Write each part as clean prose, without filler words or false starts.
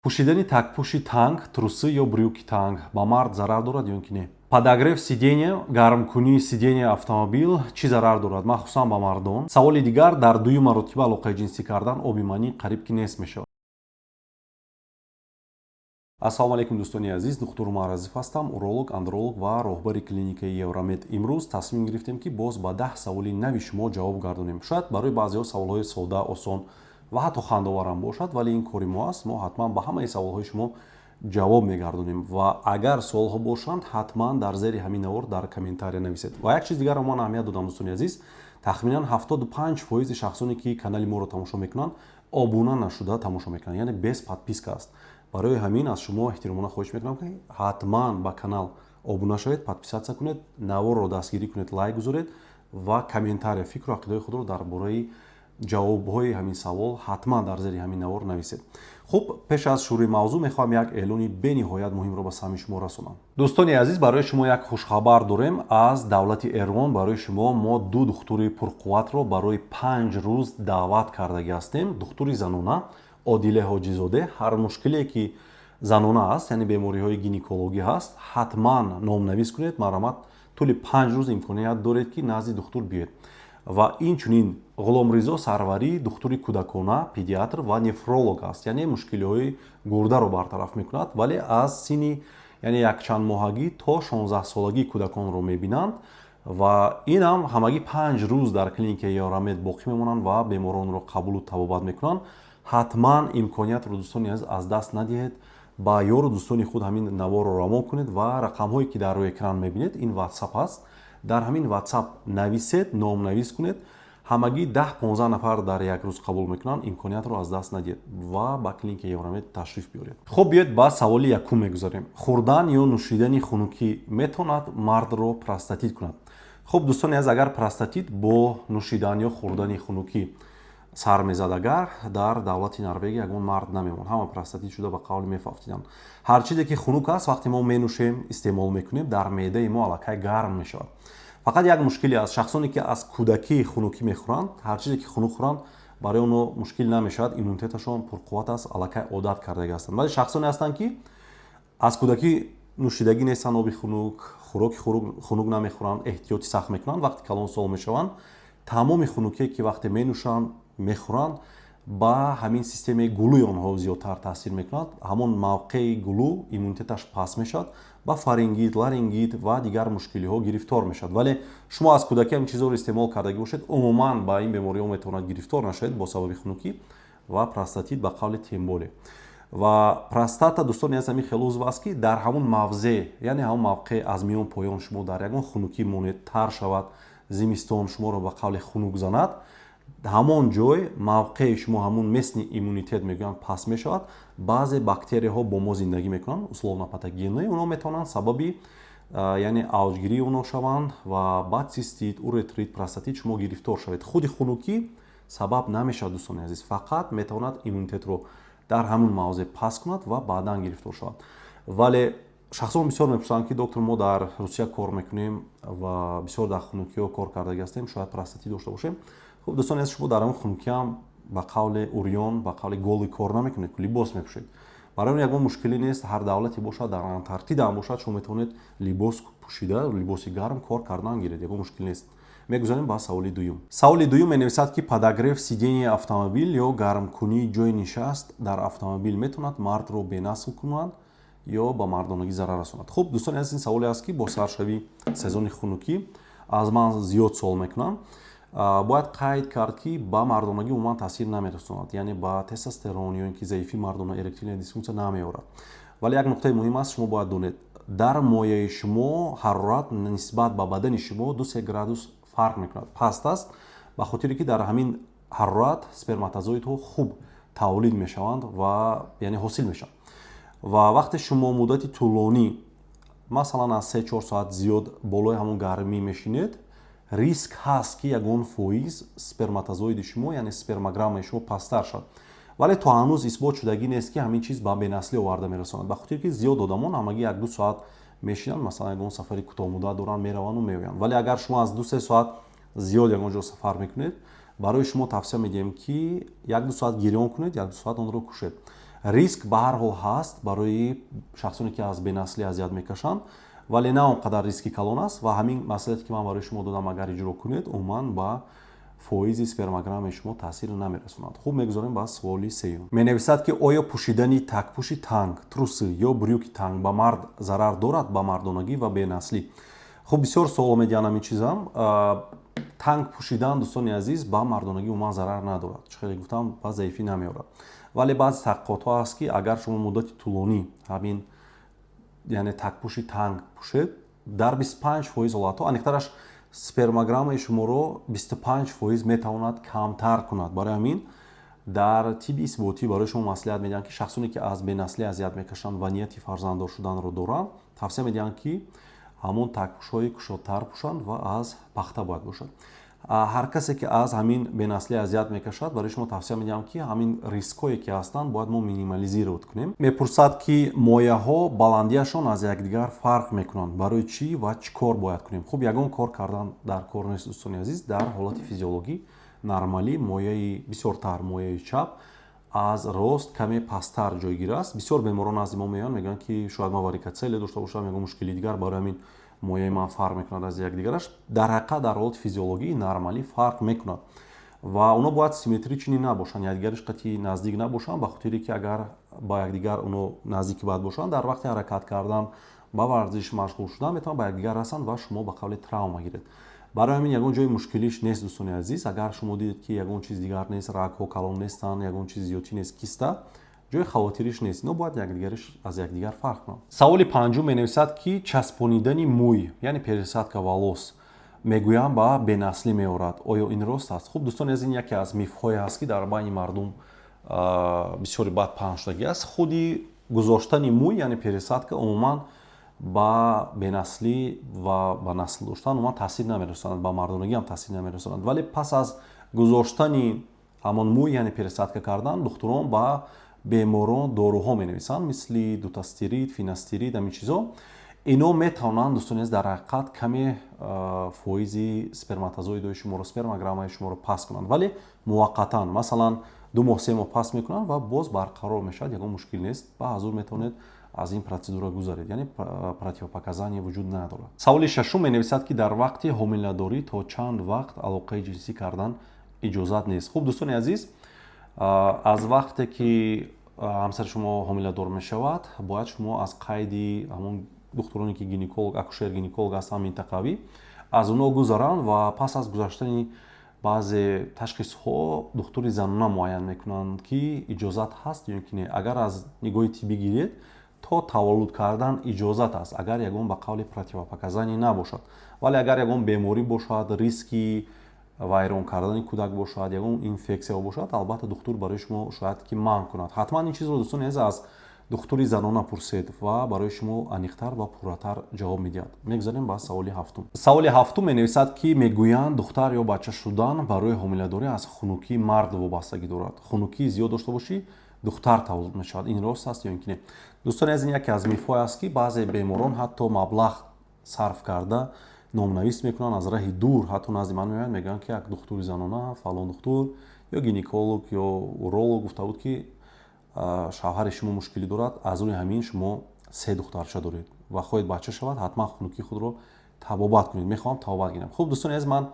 Пӯшидани такпӯши танг, трусы ё брюки танг ба мард зарар дорад ё ки не? Подогрев сидения, гармкунии сидения автомобил чӣ зарар дорад, махсусан ба мардон? Саволи дигар, дар дуюм маротиба алоқаи ҷинсӣ кардан оби манӣ қариб ки нест мешавад. Ассалому алайкум дӯстони азиз, духтур Маъразиф ҳастам, уролог, андролог ва роҳбари клиникаи Евромед. Имрӯз тасмим гирифтем ки боз ба 10 саволи нави шумо ҷавоб гардонем. Шояд барои баъзеҳо саволҳои содда, осон ва ҳатто хандаоварам бошад, вале ин кори мо аст. Мо ҳатман ба ҳамаи саволҳои шумо ҷавоб мегардонем ва агар суолҳо бошанд, ҳатман дар зери ҳамин навор дар комментария нависед. Ва як чиз дигар ман аҳамият додам дӯстони азиз, тахминан 75% шахсоне ки канали моро тамошо мекунанд, обуна нашуда тамошо мекунанд, яъне без подписка аст. Барои ҳамин аз шумо эҳтиромона хоҳиш мекунам ки ҳатман ба канал обуна шавед, подписатсия кунед, наворро дастгирӣ кунед, лайк гузоред ва комментария фикру ақидаҳои худро дар бораи ҷавобҳои ҳамин савол ҳатман дар зери ҳамин навор нависед. Хуб, пеш аз шурӯъи мавзӯъ мехоҳам як эълони бениҳоят муҳимро ба сами шумо расонам. Дӯстони азиз, барои шумо як хушхабар дорем. Аз давлати Эрон барои шумо мо 2 духтури пурқувватро барои 5 рӯз даъват кардаги ҳастем. Духтури занона Одиле Ҳоҷизоде, ҳар мушкиле ки занона аст, яъне бемориҳои гинекологӣ ҳаст, ҳатман номнавис кунед, марҳамат тӯли 5 рӯз имконият доред ки назди духтур биёед. Ва инчунин Ғуломризо Сарварӣ, духтури кӯдакона, педиатр ва нефролог аст, яъне мушкилиҳои гурдаро бартараф мекунад, вале аз синни яъне якчандмоҳагӣ то 16 солагӣ кӯдаконро мебинанд ва инам ҳамагӣ 5 рӯз дар клиникаи Евромед боқӣ мемонанд ва беморонро қабулу табобат мекунанд. ҳатман имкониятро дӯстони азиз аз даст надиҳед. Ба ёру дӯстони худ ҳамин наворро равон кунед ва рақамҳое ки дар рӯи экран мебинед, ин WhatsApp аст. Дар ҳамин WhatsApp нависед, номнавис кунед. Ҳамагӣ 10-15 нафар дар як рӯз қабул мекунанд. Имкониятро аз даст надиҳед ва ба клиникаи Евромед ташриф биёред. Хуб, биёед ба саволи якум мегузарем. Хӯрдан ё нӯшидани хунукӣ метавонад мардро простатит кунад? Хуб, дӯстони азиз, агар простатит бо нӯшидан ё хӯрдани хунукӣ сар мезад, агар дар давлати Норвегия ягон мард намемон, ҳама простатит шуда ба қавли мефафтиданд. Ҳар чизе ки хунук аст, вақте мо менӯшем, истеъмол мекунем, дар меъдаи мо аллакай гарм мешавад. Фақат як мушкиле аст, шахсоне ки аз кӯдакӣ хунукӣ мехӯранд, ҳар чизе ки хунук хӯранд, барои онҳо мушкил намешавад, иммунитеташон пурқувват аст, аллакай одат кардаги ҳастанд. Вале шахсоне ҳастанд ки аз кӯдакӣ нӯшидагӣ нестанд, оби хунук, хӯроки хунук намехӯранд, эҳтиёти сахт мекунанд, вақти калон сол мешаванд, тамоми хунукие ки вақте менӯшанд, мехӯранд, ба ҳамин системаи гулӯи онҳо зиёдтар таъсир мекунад. Ҳамон мавқеи гулӯ иммунитеташ паст мешавад, ба фарингит, ларингит ва дигар мушкилиҳо гирифтор мешавад. Вале шумо аз кӯдакӣ ҳамин чизҳоро истеъмол кардагӣ бошед, умуман ба ин бемориҳо метавонад гирифтор нашавед бо сабаби хунукӣ ва простатит ба қавли тенболе. Ва простата, дӯстони азиз, ҳамин хеле узв аст ки дар ҳамон мавзеъ, яъне ҳамон мавқеъ аз миён поён шумо дар ягон хунукӣ монед, тар шавад, зимистон шуморо ба қавли хунук занад, ҳамон ҷой мавқеи шумо ҳамон местни иммунитет мегӯянд паст мешавад. Баъзе бактерияҳо бо мо зиндагӣ мекунанд, условно патогенные, онҳо метавонанд сабаби яъне авҷгирии онҳо шаванд ва баъд цистит, уретрит, простатит шумо гирифтор шавед. Худи хунукӣ сабаб намешавад, дӯстони азиз, фақат метавонад иммунитетро дар ҳамон мавзеъ паст кунад ва баъдан гирифтор шавад. Вале шахсон бисёр мепурсанд ки доктор, мо дар Русия кор мекунем ва бисёр дар хунукиҳо кор кардаги ҳастем, шояд простатит дошта бошем. Хуб, дӯстони азиз, шумо дар ҳамон хунукиам ба қавли урён, ба қавли голӣ кор намекунед, либос мепӯшед. Барои он ягон мушкилӣ нест. Ҳар давлате бошад, дар Антарктида ҳам бошад, шумо метавонед либос пӯшида, либоси гарм кор кардан гиред, ягон мушкил нест. Мегузарем ба саволи дуюм. Саволи дуюм менависад ки подогрев сиденияи автомобил ё гармкунии ҷои нишаст дар автомобил метавонад мардро бенасл кунад ё ба мардонагӣ зарар расонад? Хуб, дӯстони азиз, ин саволе аст ки бо саршавии сезони хунукӣ аз ман зиёд суол мекунанд. Бояд қайд кард ки ба мардонагӣ умуман таъсир наmerасонад, яъне ба тестостерон ё ин ки заифӣ мардона эректилия дисфунксия намеорад. Вале як нуқтаи муҳим аст, шумо бояд донед, дар мояи шумо ҳарорат нисбат ба бадани шумо 2-3 градус фарқ мекунад, паст аст, ба хотире ки дар ҳамин ҳарорат сперматозоидҳо хуб тавлид мешаванд ва яъне ҳосил мешаванд. Ва вақте шумо муддати тӯлонӣ, масалан аз 3-4 соат зиёд болои ҳамон гармӣ мешинед, риск ҳаст ки ягон фоиз сперматозоиди шумо, яъне спермограммаи шумо пасттар шавад. Вале то ҳанӯз исбот шудагӣ нест ки ҳамин чиз ба бенаслӣ оварда мерасонад, ба хотире ки зиёд одамон ҳамагӣ 1-2 соат мешинанд, масалан ягон сафари кӯтоҳмуддат доранд, мераванду меоянд. Вале агар шумо аз 2-3 соат зиёд ягон ҷо сафар мекунед, барои шумо тавсия медиҳем ки 1-2 соат гирён кунед, 1-2 соат онро кушед. риск ба ҳар ҳол ҳаст барои шахсоне ки аз бенаслӣ азият мекашанд, вале на он қадар риски калон аст ва ҳамин маслиҳате ки ман барои шумо додам агар иҷро кунед умуман ба фоизи спермограммаи шумо таъсир намерасонад. Хуб, мегузорем ба саволи сеюм. Менависад ки оё пӯшидани такпӯши танг, трусы ё брюки танг ба мард зарар дорад ба мардонагӣ ва бенаслӣ? Хуб, бисёр суоло медиҳанд ҳамин чизам. Танг пӯшидан, дӯстони азиз, ба мардонагӣ умуман зарар надорад. Чӣ хеле гуфтам, ба заифӣ намеорад. Вале баъзе таҳқиқотҳо ҳаст ки агар шумо муддати тӯлонӣ ҳамин яъне такпӯши танг пӯшед, дар 25% ҳолатҳо аниқтараш спермограммаи шуморо 25% метавонад камтар кунад. Барои ҳамин дар тиби исботӣ барои шумо маслиҳат медиҳанд ки шахсоне ки аз бенаслӣ азият мекашанд ва нияти фарзанддор шуданро доранд, тавсия медиҳанд ки ҳамон такпӯшҳои кушодтар пӯшанд ва аз пахта бояд бошад. ҳар касе ки аз ҳамин бенаслӣ азият мекашад, барои шумо тавсия медиҳам ки ҳамин рискҳое ки ҳастанд бояд мо минимализировать кунем. Мепурсад ки мояҳо баландиашон аз якдигар фарқ мекунанд. Барои чӣ ва чӣ кор бояд кунем? Хуб, ягон кор кардан дар кор нест, дӯстони азиз. Дар ҳолати физиологӣ нормалӣ мояи бисёртар, мояи чап аз рост каме пасттар ҷойгир аст. Бисёр беморон назди мо меоянд, мегӯянд ки шояд ман варикотселе дошта бошам, ягон мушкили дигар, барои ҳамин мояи ман фарқ мекунад аз якдигараш. Дар ҳақиқат дар ҳолати физиологӣ нормалӣ фарқ мекунад ва оно бояд симметрӣ чунин набошанд, якдигариш қати наздик набошанд, ба хотире ки агар ба якдигар оно наздики бояд бошанд, дар вақти ҳаракат кардан, ба варзиш машғул шудан метавонанд ба якдигар расанд ва шумо ба қавле травма гиред. Барои ҳамин ягон ҷои мушкилиш нест, дӯстони азиз. Агар шумо дидед ки ягон чиз дигар нест, рагҳо калон нестанд, ягон чиз зиёдтӣ нест, киста, ҷои хавотириш нест. Ино бояд якдигариш аз якдигар фарқ кунанд. Саволи панҷум менависад ки часпонидани мӯй, яъне пересадка волос, мегӯям ба бенаслӣ меорад. Оё ин рост аст? Хуб, дӯстони азиз, ин яке аз мифҳое ҳаст ки дар байни мардум бисёри бад паҳн шудагӣ аст. Худи гузоштани мӯй, яъне пересадка, умуман ба бенаслӣ ва ба насль доштан умуман таъсир намерасонад, ба мардонагӣ ҳам таъсир намерасонад. Вале пас аз гузоштани ҳамон мӯй, яъне пересадка кардан, духтурон ба беморон доруҳо менависанд, мисли дутастерид, финастерид, ҳамин чизо. Ино метавонанд, дӯстони азиз, дар ҳақиқат каме фоизи сперматозоидҳои шуморо, спермограммаи шуморо паст кунанд, вале муваққатан, масалан 2 моҳ 3 моҳ паст мекунанд ва боз барқарор мешавад, ягон мушкил нест. Ба ҳазур метавонед аз ин процедура гузаред, яъне противопоказание вуҷуд надорад. Саволи шашум менависад ки дар вақти ҳомиладорӣ то чанд вақт алоқаи ҷинсӣ кардан иҷозат нест? Хуб, дӯстони азиз, аз вақте ки ҳамсари шумо ҳомиладор мешавад, бояд шумо аз қайди ҳамон духтуроне ки гинеколог, акушер гинеколог ҳастанд минтақавӣ, аз онҳо гузаранд ва пас аз гузаштани баъзе ташхисҳо духтури занона муайян мекунанд ки иҷозат ҳаст ё ки не. Агар аз нигоҳи тиббӣ гиред, то таваллуд кардан иҷозат аст, агар ягон ба қавли противопоказание набошад. Вале агар ягон беморӣ бошад, риски вайрон кардани кӯдак бошад, ягон инфексия бошад, албатта духтур барои шумо шояд ки манъ кунад. Ҳатман ин чизро, дӯстони азиз, аз духтури занона пурсед ва барои шумо аниқтар ва пурратар ҷавоб медиҳад. Мегузарем ба саволи ҳафтум. Саволи ҳафтум менависад ки мегӯянд духтар ё бача шудан барои ҳомиладорӣ аз хунукии мард вобастагӣ дорад. Хунукии зиёд дошта бошӣ, духтар таваллуд мешавад. Ин рост аст ё ин ки не? Дӯстони азиз, ин яке аз мифҳое аст ки баъзе беморон ҳатто маблағ сарф карда номнавис мекунанд аз раҳи дур, ҳатто назди ман меоянд, мегӯянд ки як духтури занона, фалон духтур ё гинеколог ё уролог гуфта буд ки шавҳари шумо мушкилӣ дорад, аз рӯи ҳамин шумо 3 духтарча доред ва хоҳед бача шавад, ҳатман хунукии худро табобат кунед. Мехоҳам табобат гирем. Хуб, дӯстони азиз, ман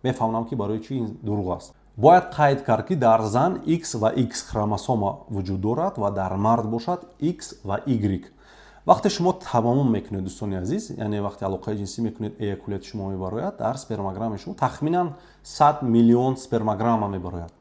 мефаҳмам ки барои чӣ ин дурӯғ аст. Бояд қайд кард ки дар зан X ва X хромосома вуҷуд дорад ва дар мард бошад X ва Y. вақте шумо тамомум мекунед, дӯстони азиз, яъне вақте алоқаи ҷинсӣ мекунед, эякулияти шумо мебарояд, дар спермограммаи шумо тахминан 100 миллион спермограмма мебарояд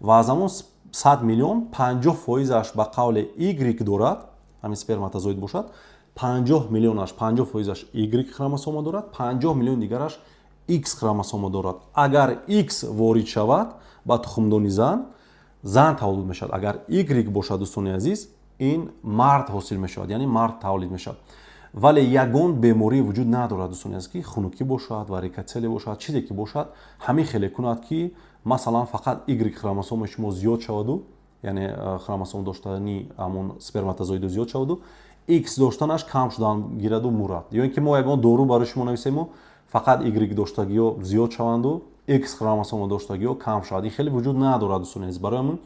ва аз ҳамон 100 миллион 50%аш ба қавле Y дорад, ҳамин сперматозоид бошад, 50 миллионаш 50%аш Y хромосома дорад, 50 миллион дигараш X хромосома дорад. Агар X ворид шавад ба тухмдони зан, зан таваллуд мешавад. Агар Y бошад, дӯстони азиз, ин мард ҳосил мешавад, яъне мард тавлид мешавад. Вале ягон беморӣ вуҷуд надорад, дӯстони азиз, ки хунукӣ бошад, варикотсели бошад, чизе ки бошад, ҳамин хеле кунад ки масалан фақат Y хромосомаи шумо зиёд шаваду, яъне хромосом доштани ҳамон сперматозоиду зиёд шаваду, X доштанаш кам шудан гираду мурад. Ё ин ки мо ягон дору барои шумо нависему, фақат Y доштагиҳо зиёд шаванду, X хромосома доштагиҳо кам шавад. Ин хеле вуҷуд надорад, дӯстони азиз. Барои ҳамин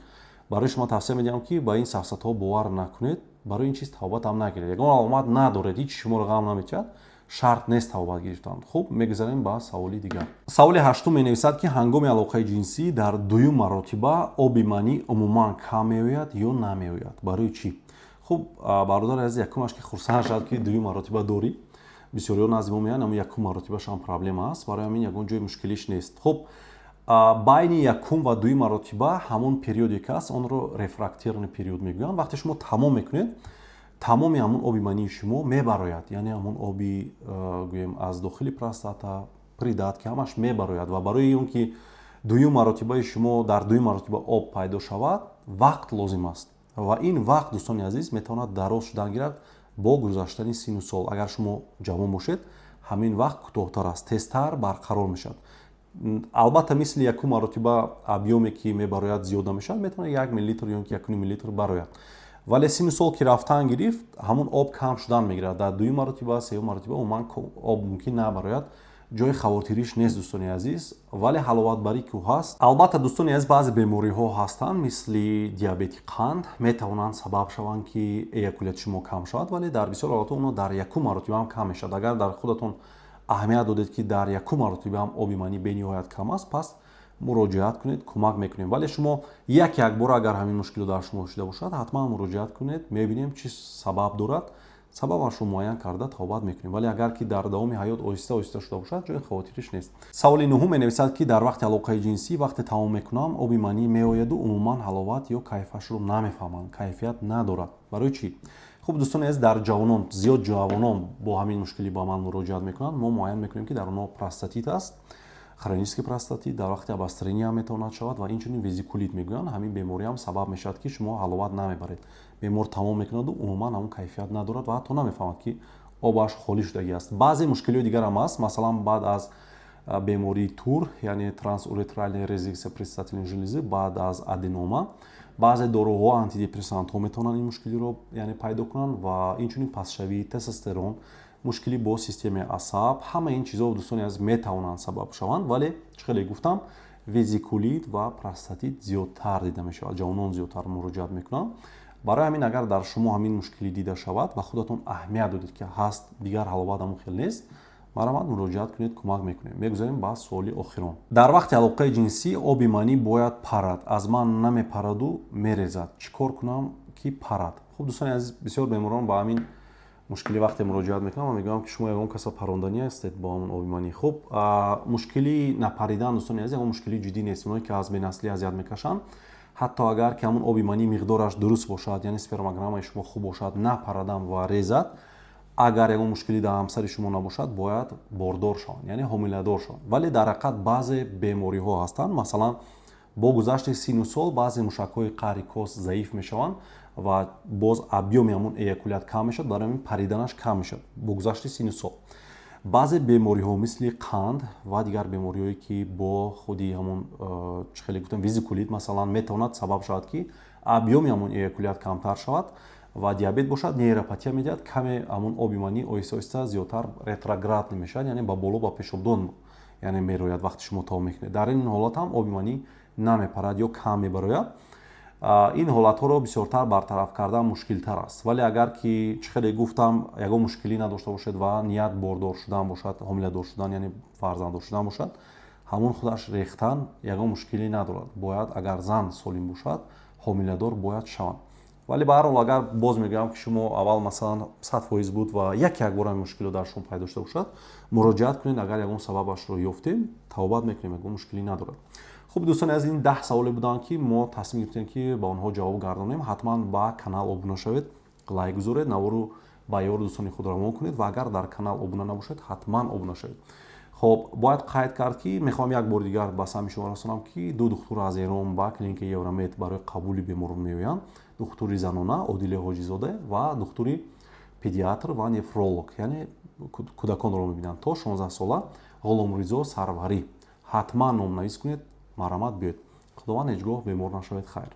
барои шумо тавсия медиҳам ки ба ин сафсатҳо бовар накунед, барои ин чиз тавбат ҳам нагиред. Ягон аломат надоред, ҳеҷ шуморо ғам намекунад, шарт нест тавбат гирифтан. Хуб, мегузарем ба саволи дигар. Саволи ҳаштум менависад ки ҳангоми алоқаи ҷинсӣ дар дуюм маротиба оби манӣ умуман кам меояд ё намеояд. Барои чӣ? Хуб, бародари азиз, якумаш ки хурсанд шуд ки дуюм маротиба дорӣ. Бисёриҳо назди мо меоянд, аммо якум маротибаш ҳам проблема аст, барои ҳамин ягон ҷои мушкилиш нест. Хуб, байни якум ва дуюм маротиба ҳамон периоде ки аст, онро рефрактированный период мегӯянд. Вақте шумо тамом мекунед, тамоми ҳамон оби мании шумо мебарояд, яъне ҳамон оби гӯем аз дохили простата, придатки ҳамаш мебарояд ва барои он ки дуюм маротибаи шумо дар дуюм маротиба об пайдо шавад, вақт лозим аст. Ва ин вақт, дӯстони азиз, метавонад дароз шудан гирад бо гузаштани сину сол. Агар шумо ҷавон бошед, ҳамин вақт кӯтоҳтар аст, тезтар барқарор мешавад. Албатта мисли якум маротиба объеме ки мебарояд зиёда мешавад, метавонад 1 мл ё 1 мл барояд. Вале сину сол ки рафтан гирифт, ҳамон об кам шудан мегирад. Дар дуюм маротиба, сеюм маротиба умуман об мумкин набарояд. ҷои хавотириш нест, дӯстони азиз, вале ҳаловатбарӣ ки ҳаст. Албатта дӯстони азиз, баъзе бемориҳо ҳастанд, мисли диабети қанд, метавонанд сабаб шаванд ки эякулияти шумо кам шавад, вале дар бисёр ҳолатҳо оно дар якум маротиба ҳам кам мешавад. Агар дар худатон аҳамият додед ки дар якум маротиба ҳам оби манӣ бениҳоят кам аст, пас муроҷиат кунед, кӯмак мекунем. Вале шумо як бор агар ҳамин мушкило дар шумо шуда бошад, ҳатман муроҷиат кунед, мебинем чӣ сабаб дорад, сабабашро муайян карда тавбат мекунем. Вале агар ки дар давоми ҳаёт оҳиста шуда бошад, ҷои хавотириш нест. Саволи нуҳум менависад ки дар вақти алоқаи ҷинсӣ, вақте тамом мекунам, оби манӣ меояду умуман ҳаловат ё кайфашро намефаҳмам, кайфият надорад. Барои чӣ? Хуб, дӯстони азиз, дар ҷавонон, зиёд ҷавонон бо ҳамин мушкилӣ ба ман муроҷиат мекунанд. Мо муайян мекунем ки дар онҳо простатит аст, хронический простатит, дар вақти обострения метавонад шавад ва инчунин везикулит мегӯянд. Ҳамин беморӣ ҳам сабаб мешавад ки шумо ҳаловат намебаред. Бемор тамом мекунаду умуман ҳамон кайфият надорад ва ҳатто намефаҳмад ки обаш холӣ шудагӣ аст. Баъзе мушкилиҳои дигар ҳам аст. Масалан, баъд аз бемории тур, яъне трансуретральная резекция предстательной железы, баъд аз аденома, баъзе доруҳо, антидепрессантҳо метавонанд ин мушкилиро яъне пайдо кунанд ва инчунин пасшавӣ, тестостерон, мушкилӣ бо системаи асаб, ҳама ин чизҳо дӯстони азиз метавонанд сабаб шаванд, вале чӣ хеле гуфтам, везикулит ва простатит зиёдтар дида мешавад. Ҷавонон зиёдтар муроҷиат мекунанд. Барои ҳамин агар дар шумо ҳамин мушкилӣ дида шавад ва худатон аҳамият додед ки ҳаст, дигар ҳаловат ҳамон хел нест, марҳамат, муроҷиат кунед, кӯмак мекунем. Мегузарем ба суоли охирон. Дар вақти алоқаи ҷинсӣ оби манӣ бояд парад. Аз ман намепараду мерезад. Чӣ кор кунам ки парад? Хуб, дӯстони азиз, бисёр беморон ба ҳамин мушкилӣ вақте муроҷиат мекунам ва мегӯям ки шумо ягон каса парондани ҳастед бо ҳамон оби манӣ. Хуб, мушкилии напаридан, дӯстони азиз, ягон мушкилии ҷиддӣ нест. Оное ки аз бенаслӣ азият мекашанд, ҳатто агар ки ҳамон оби манӣ миқдораш дуруст бошад, яъне спермограммаи шумо хуб бошад, напарадан ва резад, агар ягон мушкилӣ дар ҳамсари шумо набошад, бояд бордор шаванд, яъне ҳомиладор шаванд. Вале дар ҳақиқат баъзе бемориҳо ҳастанд. Масалан, бо гузашти сину сол баъзе мушакҳои қаъри кост заиф мешаванд ва боз объёми ҳамон эякулят кам мешавад, барои ҳамин париданаш кам мешавад бо гузашти сину сол. баъзе бемориҳо мисли қанд ва дигар бемориҳое ки бо худи ҳамон чӣ хеле гуфтам везикулит масалан метавонад сабаб шавад ки объёми ҳамон эякулят камтар шавад ва диабет бошад, нейропатия медиҳад, каме ҳамон оби манӣ оҳиста зиёдтар ретроградный мешавад, яъне ба боло ба пешобдон яъне мерояд вақти шумо тамом мекунед. Дар ин ҳолат ҳам оби манӣ намепарад ё кам мебарояд. ин ҳолатҳоро бисёртар бартараф кардан мушкилтар аст. Вале агар ки чӣ хеле гуфтам, ягон мушкилӣ надошта бошед ва ният бордор шудан бошад, ҳомиладор шудан, яъне фарзанддор шудан бошад, ҳамон худаш рехтан ягон мушкилӣ надорад. Бояд агар зан солим бошад, ҳомиладор бояд шаванд. Вале ба ҳар ҳол агар боз мегӯям ки шумо аввал масалан 100% буд ва як бор ҳамин мушкило дар шумо пайдо шуда бошад, муроҷиат кунед. Агар ягон сабабашро ёфтем, тавбат мекунем, ягон мушкилӣ надорад. Хуб, дӯстони азиз, ин 10 саволе буданд ки мо тасмим гирифтем ки ба онҳо ҷавоб гардонем. ҳатман ба канал обуна шавед, лайк гузоред, навору ба ёру дӯстони худ равон кунед ва агар дар канал обуна набошед, ҳатман обуна шавед. Хоб, бояд қайд кард ки мехоҳам як бори дигар ба сами шумо расонам ки ду духтур аз Эрон ба клиникаи Евромед барои қабули беморон меоянд. Духтури занона Одиле Ҳоҷизода ва духтури педиатр ва нефролог, яъне кӯдаконро мебинанд то 16 сола, Ғуломризо Сарварӣ. ҳатман номнавис кунед, марҳамат, биёед. худованд ҳеҷ гоҳ бемор нашавед. Хайр.